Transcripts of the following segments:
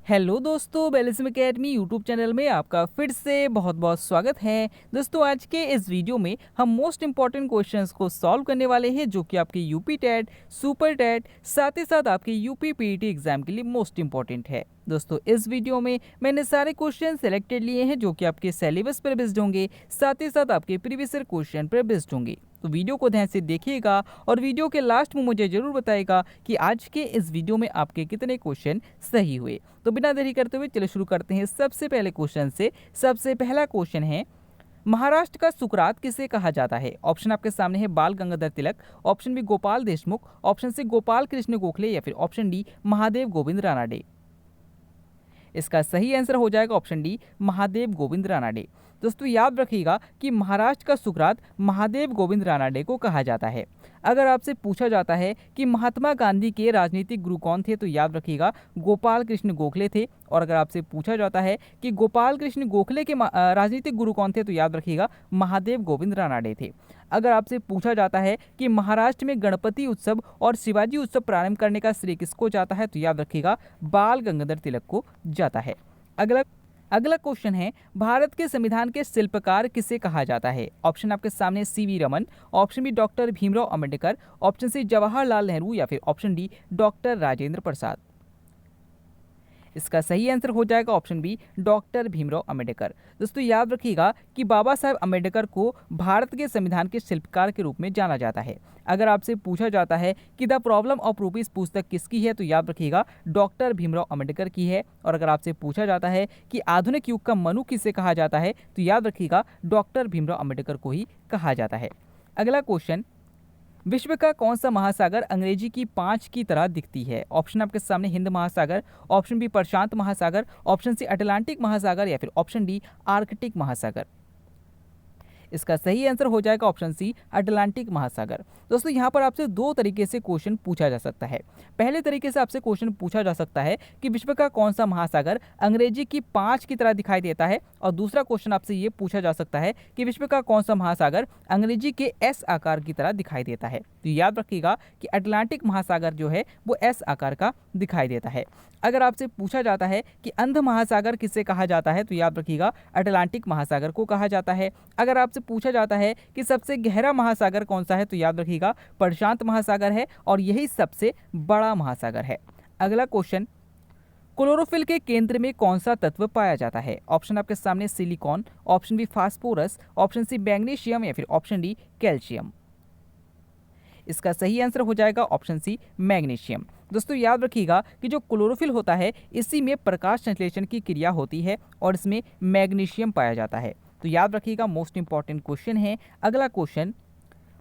Hello दोस्तों, बेलिस्म academy YouTube channel में आपका फिर से बहुत बहुत स्वागत है। दोस्तों, आज के इस वीडियो में हम मोस्ट इंपॉर्टेंट क्वेश्चंस को सॉल्व करने वाले हैं जो कि आपके यूपी टेट, सुपर टेट, साथ ही साथ आपके यूपी पीईटी एग्जाम के लिए मोस्ट इंपॉर्टेंट है। दोस्तों, इस वीडियो में मैंने सारे क्वेश्चन सेलेक्टेड लिए हैं जो कि आपके सिलेबस पर बेस्ड होंगे, साथ ही साथ आपके प्रीवियस ईयर क्वेश्चन पर बेस्ड होंगे। तो वीडियो को ध्यान से देखिएगा और वीडियो के लास्ट में मुझे जरूर बताइएगा कि आज के इस वीडियो में आपके कितने क्वेश्चन सही हुए। तो बिना देरी करते हुए चलो शुरू करते हैं सबसे पहले क्वेश्चन से। सबसे पहला क्वेश्चन है, महाराष्ट्र का सुकरात किसे कहा जाता है? ऑप्शन आपके सामने है Bal Gangadhar Tilak, option B Gopal Deshmukh, option C Gopal Krishna Gokhale या फिर ऑप्शन डी महादेव गोविंद रानाडे। इसका सही आंसर हो जाएगा ऑप्शन डी महादेव गोविंद रानाडे। दोस्तों, याद रखिएगा कि महाराष्ट्र का सुकरात महादेव गोविंद रानाडे को कहा जाता है। अगर आपसे पूछा जाता है कि महात्मा गांधी के राजनीतिक गुरु कौन थे, तो याद रखिएगा गोपाल कृष्ण गोखले थे। और अगर आपसे पूछा जाता है कि गोपाल कृष्ण गोखले के राजनीतिक गुरु कौन थे, तो याद रखिएगा महादेव गोविंद रानाडे थे। अगर आपसे पूछा जाता है कि महाराष्ट्र में गणपति उत्सव और शिवाजी उत्सव प्रारंभ करने का श्रेय किसको जाता है, तो याद रखिएगा बाल गंगाधर तिलक को जाता है। अगला अगला क्वेश्चन है, भारत के संविधान के शिल्पकार किसे कहा जाता है? ऑप्शन आपके सामने C V Raman, option B doctor Bhimrao Ambedkar, option C Jawaharlal Nehru या फिर option D doctor Rajendra Prasad. इसका सही आंसर हो जाएगा option B doctor Bhimrao Ambedkar. दोस्तों, याद रखिएगा कि बाबा साहेब अंबेडकर को भारत के संविधान के शिल्पकार के रूप में जाना जाता है। अगर आपसे पूछा जाता है कि द प्रॉब्लम ऑफ रूपीज पुस्तक किसकी है, तो याद रखिएगा डॉक्टर भीमराव अंबेडकर की है। और अगर आपसे पूछा जाता है कि आधुनिक युग का मनु किसे कहा जाता है, तो याद रखिएगा डॉक्टर भीमराव अंबेडकर को ही कहा जाता है। अगला क्वेश्चन, विश्व का कौन सा महासागर अंग्रेजी की 5 की तरह दिखती है? ऑप्शन आपके सामने हिंद महासागर, ऑप्शन बी प्रशांत महासागर, ऑप्शन सी अटलांटिक महासागर या फिर ऑप्शन डी आर्कटिक महासागर। इसका सही आंसर हो जाएगा ऑप्शन सी अटलांटिक महासागर। दोस्तों, यहाँ पर आपसे दो तरीके से क्वेश्चन पूछा जा सकता है। पहले तरीके से आपसे क्वेश्चन पूछा जा सकता है कि विश्व का कौन सा महासागर अंग्रेजी की 5 की तरह दिखाई देता है, और दूसरा क्वेश्चन आपसे ये पूछा जा सकता है कि विश्व का कौन सा महासागर अंग्रेजी के एस आकार की तरह दिखाई देता है। तो याद रखिएगा कि अटलांटिक महासागर जो है वो एस आकार का दिखाई देता है। अगर आपसे पूछा जाता है कि अंध महासागर किसे कहा जाता है, तो याद रखिएगा अटलांटिक महासागर को कहा जाता है। अगर आपसे पूछा जाता है कि सबसे गहरा महासागर कौन सा है, तो याद रखिएगा प्रशांत महासागर है और यही सबसे बड़ा महासागर है। अगला क्वेश्चन, क्लोरोफिल के केंद्र में कौन सा तत्व पाया जाता है? ऑप्शन आपके सामने silicon, option B phosphorus, option C magnesium या फिर ऑप्शन डी कैल्शियम। इसका सही आंसर हो जाएगा ऑप्शन सी मैग्नीशियम। दोस्तों, याद रखिएगा कि जो क्लोरोफिल होता है इसी में प्रकाश संश्लेषण की क्रिया होती है और इसमें मैग्नीशियम पाया जाता है। तो याद रखिएगा मोस्ट इंपॉर्टेंट क्वेश्चन है। अगला क्वेश्चन,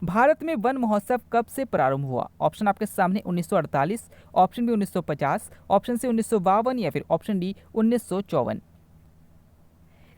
भारत में वन महोत्सव कब से प्रारंभ हुआ? ऑप्शन आपके सामने 1948, ऑप्शन बी 1950, ऑप्शन सी 1952 या फिर ऑप्शन डी 1954।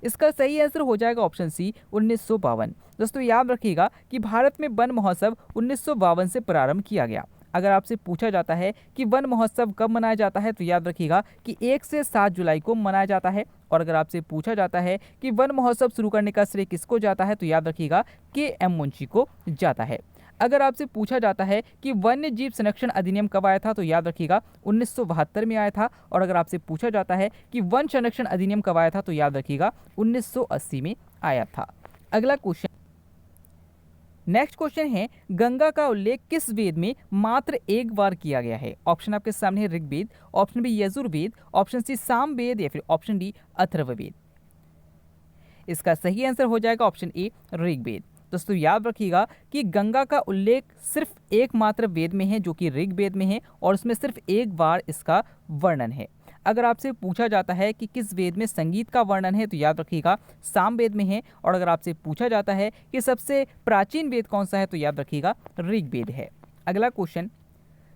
इसका सही आंसर हो जाएगा ऑप्शन सी 1952। दोस्तों, याद रखिएगा कि भारत में वन महोत्सव 1952 से प्रारंभ किया गया। अगर आपसे पूछा जाता है कि वन महोत्सव कब मनाया जाता है, तो याद रखिएगा कि 1 से 7 जुलाई को मनाया जाता है। और अगर आपसे पूछा जाता है कि वन महोत्सव शुरू करने का श्रेय किसको जाता है, तो याद रखिएगा के एम मुंशी को जाता है। अगर आपसे पूछा जाता है कि वन्य जीव संरक्षण अधिनियम कब आया था, तो याद रखिएगा 1972 में आया था। और अगर आपसे पूछा जाता है कि वन संरक्षण अधिनियम कब आया था, तो याद रखिएगा 1980 में आया था। अगला क्वेश्चन, नेक्स्ट क्वेश्चन है, गंगा का उल्लेख किस वेद में मात्र एक बार किया गया है? ऑप्शन आपके सामने है Rigveda, option B Yajurveda, option C Samaveda या फिर ऑप्शन डी अथर्ववेद। इसका सही आंसर हो जाएगा ऑप्शन ए ऋग्वेद। दोस्तों, याद रखिएगा कि गंगा का उल्लेख सिर्फ एकमात्र वेद में है जो कि ऋग्वेद में है और उसमें सिर्फ एक बार इसका वर्णन है। अगर आपसे पूछा जाता है कि किस वेद में संगीत का वर्णन है, तो याद रखिएगा सामवेद में है। और अगर आपसे पूछा जाता है कि सबसे प्राचीन वेद कौन सा है, तो याद रखिएगा ऋग्वेद है। अगला क्वेश्चन,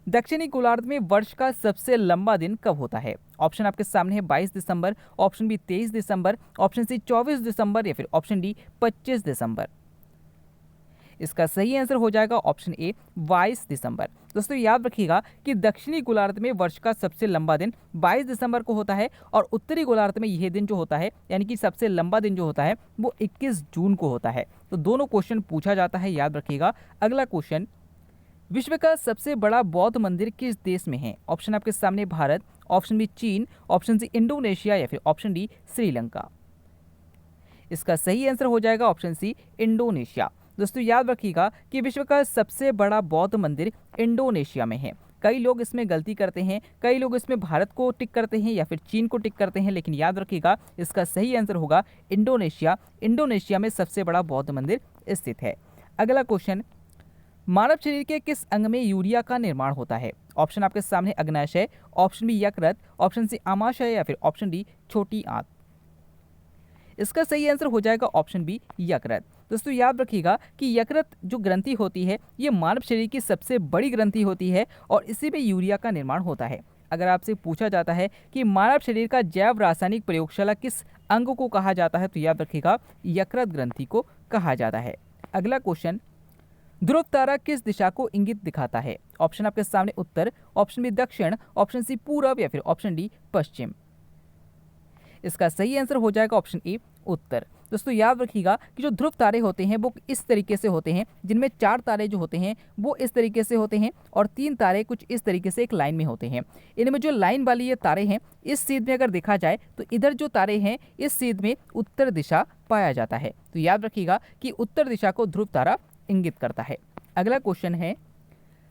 दक्षिणी गोलार्ध में वर्ष का सबसे लंबा दिन कब होता है? ऑप्शन आपके सामने है 22 दिसंबर, ऑप्शन बी 23 दिसंबर, ऑप्शन सी 24 दिसंबर या फिर ऑप्शन डी 25 दिसंबर। इसका सही आंसर हो जाएगा ऑप्शन ए 22 दिसंबर। दोस्तों, याद रखिएगा कि दक्षिणी गोलार्ध में वर्ष का सबसे लंबा दिन 22 दिसंबर को होता है और उत्तरी गोलार्ध में यह दिन जो होता है यानी कि सबसे लंबा दिन जो होता है वो 21 जून को होता है। तो दोनों क्वेश्चन पूछा जाता है, याद रखिएगा। अगला क्वेश्चन, विश्व का सबसे बड़ा बौद्ध मंदिर किस देश में है? ऑप्शन आपके सामने भारत, ऑप्शन बी चीन, ऑप्शन सी इंडोनेशिया या फिर ऑप्शन डी श्रीलंका। इसका सही आंसर हो जाएगा ऑप्शन सी इंडोनेशिया। दोस्तों याद रखिएगा कि विश्व का सबसे बड़ा बौद्ध मंदिर इंडोनेशिया में है। कई लोग इसमें गलती करते हैं, कई लोग इसमें भारत को टिक करते हैं या फिर चीन को टिक करते हैं, लेकिन याद रखिएगा इसका सही आंसर होगा इंडोनेशिया। इंडोनेशिया में सबसे बड़ा बौद्ध मंदिर स्थित है। अगला क्वेश्चन, मानव शरीर के किस अंग में यूरिया का निर्माण होता है? ऑप्शन आपके सामने अग्नाशय, ऑप्शन बी यकृत, ऑप्शन सी आमाशय या फिर ऑप्शन डी छोटी आंत। इसका सही आंसर हो जाएगा ऑप्शन बी यकृत। दोस्तों याद रखिएगा कि यकृत जो ग्रंथि होती है ये मानव शरीर की सबसे बड़ी ग्रंथि होती है और इसी में यूरिया का निर्माण होता है। अगर आपसे पूछा जाता है कि मानव शरीर का जैव रासायनिक प्रयोगशाला किस अंग को कहा जाता है, तो याद रखिएगा यकृत ग्रंथि को कहा जाता है। अगला क्वेश्चन, ध्रुव तारा किस दिशा को इंगित दिखाता है? ऑप्शन आपके सामने उत्तर, ऑप्शन बी दक्षिण, ऑप्शन सी पूरब या फिर ऑप्शन डी पश्चिम। इसका सही आंसर हो जाएगा ऑप्शन ए उत्तर। दोस्तों याद रखिएगा कि जो ध्रुव तारे होते हैं वो इस तरीके से होते हैं, जिनमें 4 तारे जो होते हैं वो इस तरीके से होते हैं और 3 तारे कुछ इस तरीके से एक लाइन में होते हैं। इनमें जो लाइन वाली ये तारे हैं इस सीध में अगर देखा जाए तो इधर जो तारे हैं इस सीध में उत्तर दिशा पाया जाता है। तो याद रखिएगा कि उत्तर दिशा को ध्रुव तारा इंगित करता है। अगला क्वेश्चन है,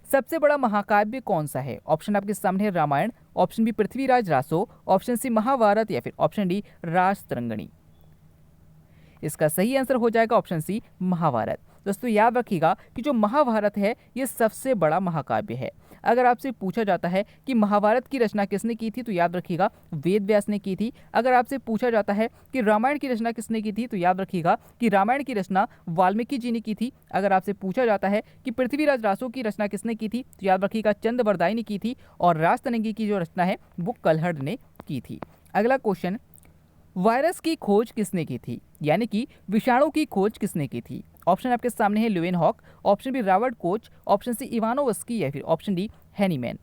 सबसे बड़ा महाकाव्य कौन सा है? ऑप्शन आपके सामने है Ramayana, option B Prithviraj Raso, option C Mahabharata या फिर ऑप्शन डी रासतरंगिणी। इसका सही आंसर हो जाएगा ऑप्शन सी महाभारत। दोस्तों याद रखिएगा कि जो महाभारत है ये सबसे बड़ा महाकाव्य है। अगर आपसे पूछा जाता है कि महाभारत की रचना किसने की थी, तो याद रखिएगा वेद व्यास ने की थी। अगर आपसे पूछा जाता है कि रामायण की रचना किसने की थी, तो याद रखिएगा कि रामायण की रचना वाल्मीकि जी ने की थी। अगर आपसे पूछा जाता है कि पृथ्वीराज रासो की रचना किसने की थी, तो याद रखिएगा चंद्रबरदाई ने की थी और रासतरंगी की जो रचना है वो कल्हड़ ने की थी। अगला क्वेश्चन, वायरस की खोज किसने की थी? यानी कि विषाणु की खोज किसने की थी? ऑप्शन आपके सामने है Leeuwenhoek, option B Robert Koch, option C Ivanovsky या फिर ऑप्शन डी हैनीमैन।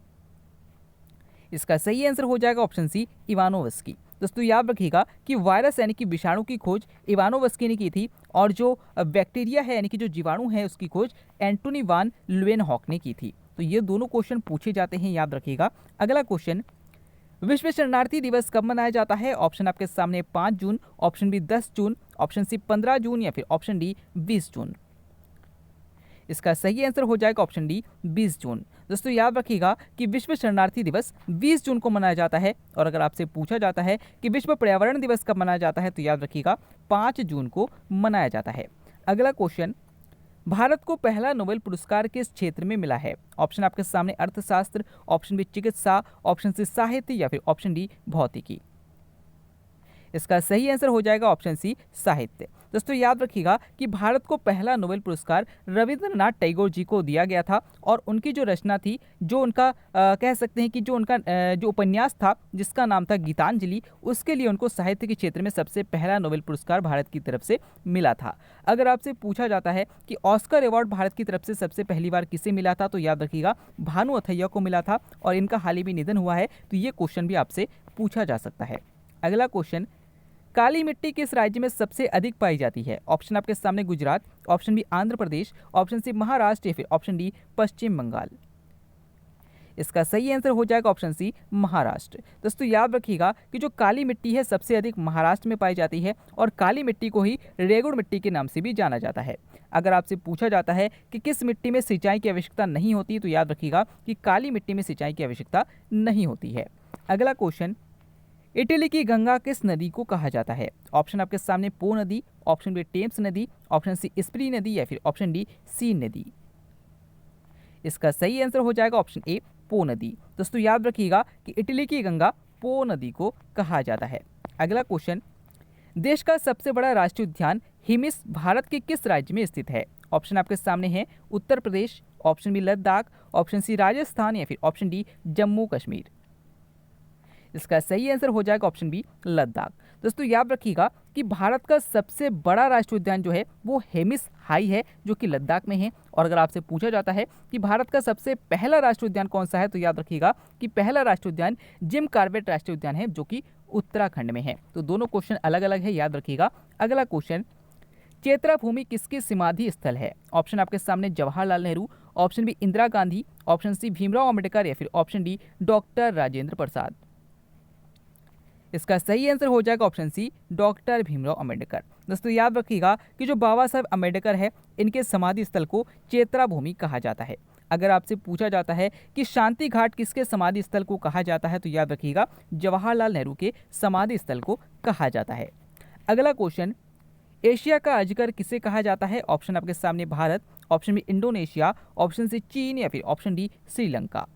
इसका सही आंसर हो जाएगा ऑप्शन सी इवानोवस्की। दोस्तों याद रखिएगा कि वायरस यानी कि विषाणु की खोज इवानोवस्की ने की थी और जो बैक्टीरिया है यानी कि जो जीवाणु है उसकी खोज एंटोनी वान ल्यूवेनहॉक ने की थी। तो ये दोनों क्वेश्चन पूछे जाते हैं, याद रखिएगा। अगला क्वेश्चन, विश्व शरणार्थी दिवस कब मनाया जाता है? ऑप्शन आपके सामने 5 जून, ऑप्शन बी 10 जून, ऑप्शन सी 15 जून या फिर ऑप्शन डी 20 जून। इसका सही आंसर हो जाएगा ऑप्शन डी 20 जून। दोस्तों याद रखिएगा कि विश्व शरणार्थी दिवस 20 जून को मनाया जाता है और अगर आपसे पूछा जाता है कि विश्व पर्यावरण दिवस कब मनाया जाता है, तो याद रखिएगा 5 जून को मनाया जाता है। अगला क्वेश्चन, भारत को पहला नोबेल पुरस्कार किस क्षेत्र में मिला है? ऑप्शन आपके सामने अर्थशास्त्र, ऑप्शन बी चिकित्सा, ऑप्शन सी साहित्य या फिर ऑप्शन डी भौतिकी। इसका सही आंसर हो जाएगा ऑप्शन सी साहित्य। दोस्तों याद रखिएगा कि भारत को पहला नोबेल पुरस्कार रविंद्रनाथ टैगोर जी को दिया गया था और उनकी जो रचना थी, जो उनका कह सकते हैं कि जो उनका जो उपन्यास था जिसका नाम था गीतांजलि, उसके लिए उनको साहित्य के क्षेत्र में सबसे पहला नोबेल पुरस्कार भारत की तरफ से मिला था। अगर आपसे पूछा जाता है कि ऑस्कर अवार्ड भारत की तरफ से सबसे पहली बार किसे मिला था, तो याद रखिएगा भानु अथैया को मिला था और इनका हाल ही में निधन हुआ है। तो ये क्वेश्चन भी आपसे पूछा जा सकता है। अगला क्वेश्चन, काली मिट्टी किस राज्य में सबसे अधिक पाई जाती है? ऑप्शन आपके सामने Gujarat, option B Andhra Pradesh, option C Maharashtra या फिर ऑप्शन डी पश्चिम बंगाल। इसका सही आंसर हो जाएगा ऑप्शन सी महाराष्ट्र। दोस्तों याद रखिएगा कि जो काली मिट्टी है सबसे अधिक महाराष्ट्र में पाई जाती है और काली मिट्टी को ही रेगुड़ मिट्टी के नाम से भी जाना जाता है। अगर आपसे पूछा जाता है कि किस मिट्टी में सिंचाई की आवश्यकता नहीं होती, तो याद रखिएगा कि काली मिट्टी में सिंचाई की आवश्यकता नहीं होती है। अगला क्वेश्चन, इटली की गंगा किस नदी को कहा जाता है? ऑप्शन आपके सामने पो नदी, ऑप्शन बी टेम्स नदी, ऑप्शन सी स्प्री नदी या फिर ऑप्शन डी सीन नदी। इसका सही आंसर हो जाएगा ऑप्शन ए पो नदी। दोस्तों याद रखिएगा कि इटली की गंगा पो नदी को कहा जाता है। अगला क्वेश्चन, देश का सबसे बड़ा राष्ट्रीय उद्यान हिमिस भारत के किस राज्य में स्थित है? ऑप्शन आपके सामने है Uttar Pradesh, option B Ladakh, option C Rajasthan या फिर ऑप्शन डी जम्मू कश्मीर। इसका सही आंसर हो जाएगा ऑप्शन बी लद्दाख। दोस्तों याद रखिएगा कि भारत का सबसे बड़ा राष्ट्रीय उद्यान जो है वो हेमिस हाई है जो कि लद्दाख में है। और अगर आपसे पूछा जाता है कि भारत का सबसे पहला राष्ट्रीय उद्यान कौन सा है, तो याद रखिएगा कि पहला राष्ट्रीय उद्यान जिम कॉर्बेट राष्ट्रीय उद्यान है जो कि उत्तराखंड में है। तो दोनों क्वेश्चन अलग अलग है, याद रखिएगा। अगला क्वेश्चन, चेत्रा भूमि किसकी समाधि स्थल है? ऑप्शन आपके सामने Jawaharlal Nehru, option B Indira Gandhi, option C Bhimrao Ambedkar या फिर option D doctor Rajendra Prasad. इसका सही आंसर हो जाएगा option C doctor Bhimrao Ambedkar. दोस्तों याद रखिएगा कि जो बाबा साहब अम्बेडकर है इनके समाधि स्थल को चेत्रा भूमि कहा जाता है। अगर आपसे पूछा जाता है कि शांति घाट किसके समाधि स्थल को कहा जाता है तो याद रखिएगा जवाहरलाल नेहरू के समाधि स्थल को कहा जाता है। अगला क्वेश्चन, एशिया का अजगर किसे कहा जाता है? ऑप्शन आपके सामने Bharat, option B Indonesia, option C चीन या फिर ऑप्शन डी श्रीलंका।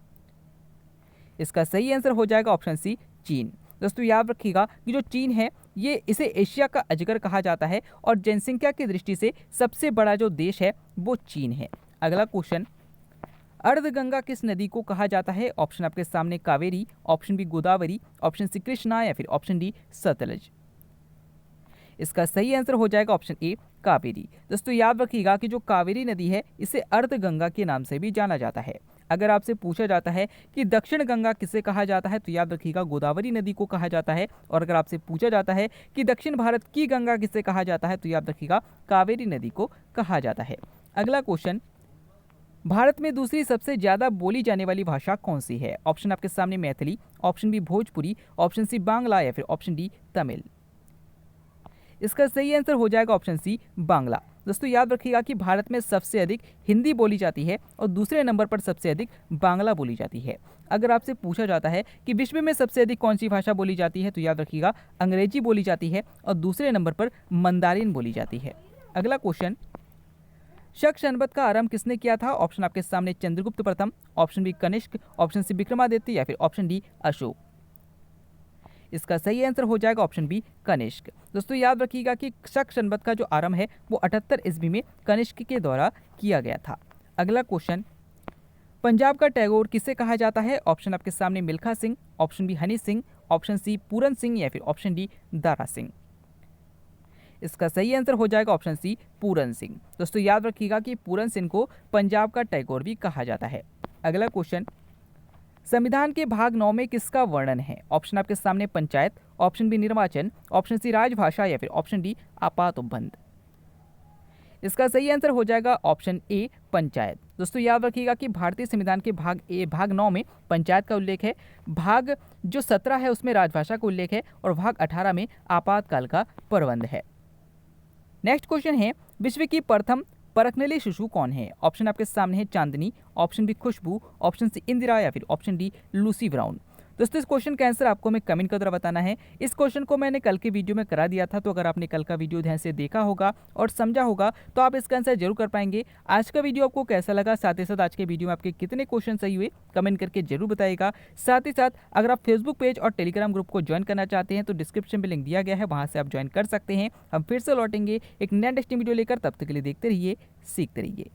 इसका सही आंसर हो जाएगा ऑप्शन सी चीन। दोस्तों याद रखिएगा कि जो चीन है ये इसे एशिया का अजगर कहा जाता है और जनसंख्या की दृष्टि से सबसे बड़ा जो देश है वो चीन है। अगला क्वेश्चन, अर्धगंगा किस नदी को कहा जाता है? ऑप्शन आपके सामने Kaveri, option B Godavari, option C Krishna या फिर ऑप्शन डी सतलज। इसका सही आंसर हो जाएगा ऑप्शन ए कावेरी। दोस्तों याद रखिएगा कि जो कावेरी नदी है इसे अर्धगंगा के नाम से भी जाना जाता है। अगर आपसे पूछा जाता है कि दक्षिण गंगा किसे कहा जाता है तो याद रखिएगा गोदावरी नदी को कहा जाता है। और अगर आपसे पूछा जाता है कि दक्षिण भारत की गंगा किसे कहा जाता है तो याद रखिएगा कावेरी नदी को कहा जाता है। अगला क्वेश्चन, भारत में दूसरी सबसे ज्यादा बोली जाने वाली भाषा कौन सी है? ऑप्शन आपके सामने Maithili, option B Bhojpuri, option C Bangla या फिर ऑप्शन डी तमिल। इसका सही आंसर हो जाएगा ऑप्शन सी बांग्ला। दोस्तों याद रखिएगा कि भारत में सबसे अधिक हिंदी बोली जाती है और दूसरे नंबर पर सबसे अधिक बांग्ला बोली जाती है। अगर आपसे पूछा जाता है कि विश्व में सबसे अधिक कौन सी भाषा बोली जाती है तो याद रखिएगा अंग्रेजी बोली जाती है और दूसरे नंबर पर मंदारिन बोली जाती है। अगला क्वेश्चन, शक जनपद का आरंभ किसने किया था? ऑप्शन आपके सामने चंद्रगुप्त प्रथम, option B Kanishka, option C Vikramaditya या फिर ऑप्शन डी अशोक। इसका सही आंसर हो जाएगा ऑप्शन बी कनिष्क। दोस्तों याद रखिएगा कि शक जनपद का जो आरंभ है वो 78 ईस्वी में कनिष्क के द्वारा किया गया था। अगला क्वेश्चन, पंजाब का टैगोर किसे कहा जाता है? ऑप्शन आपके सामने Milkha Singh, option B Honey Singh, option C Puran Singh या फिर ऑप्शन डी दारा सिंह। इसका सही आंसर हो जाएगा ऑप्शन सी पूरन सिंह। दोस्तों याद रखिएगा कि पूरन सिंह को पंजाब का टैगोर भी कहा जाता है। अगला क्वेश्चन, संविधान के भाग 9 में किसका वर्णन है? ऑप्शन आपके सामने पंचायत, ऑप्शन बी निर्वाचन, ऑप्शन सी राजभाषा या फिर ऑप्शन डी आपात उपबंध। इसका सही आंसर हो जाएगा ऑप्शन ए पंचायत। दोस्तों याद रखिएगा कि भारतीय संविधान के भाग 9 में पंचायत का उल्लेख है, भाग जो 17 है उसमें राजभाषा का उल्लेख है और भाग 18 में आपातकाल का प्रबंध है। नेक्स्ट क्वेश्चन है, विश्व की प्रथम परखनेली शिशु कौन है? ऑप्शन आपके सामने है चांदनी, ऑप्शन बी खुशबू, ऑप्शन सी इंदिरा या फिर ऑप्शन डी लूसी ब्राउन। दोस्तों इस क्वेश्चन का आंसर आपको हमें कमेंट के द्वारा बताना है। इस क्वेश्चन को मैंने कल के वीडियो में करा दिया था, तो अगर आपने कल का वीडियो ध्यान से देखा होगा और समझा होगा तो आप इसका आंसर जरूर कर पाएंगे। आज का वीडियो आपको कैसा लगा, साथ ही साथ आज के वीडियो में आपके कितने क्वेश्चन सही हुए कमेंट करके जरूर बताइएगा। साथ ही साथ अगर आप फेसबुक पेज और टेलीग्राम ग्रुप को ज्वाइन करना चाहते हैं तो डिस्क्रिप्शन में लिंक दिया गया है, वहां से आप ज्वाइन कर सकते हैं। हम फिर से लौटेंगे एक नया इंटरेस्टिंग वीडियो लेकर, तब तक के लिए देखते रहिए, सीखते रहिए।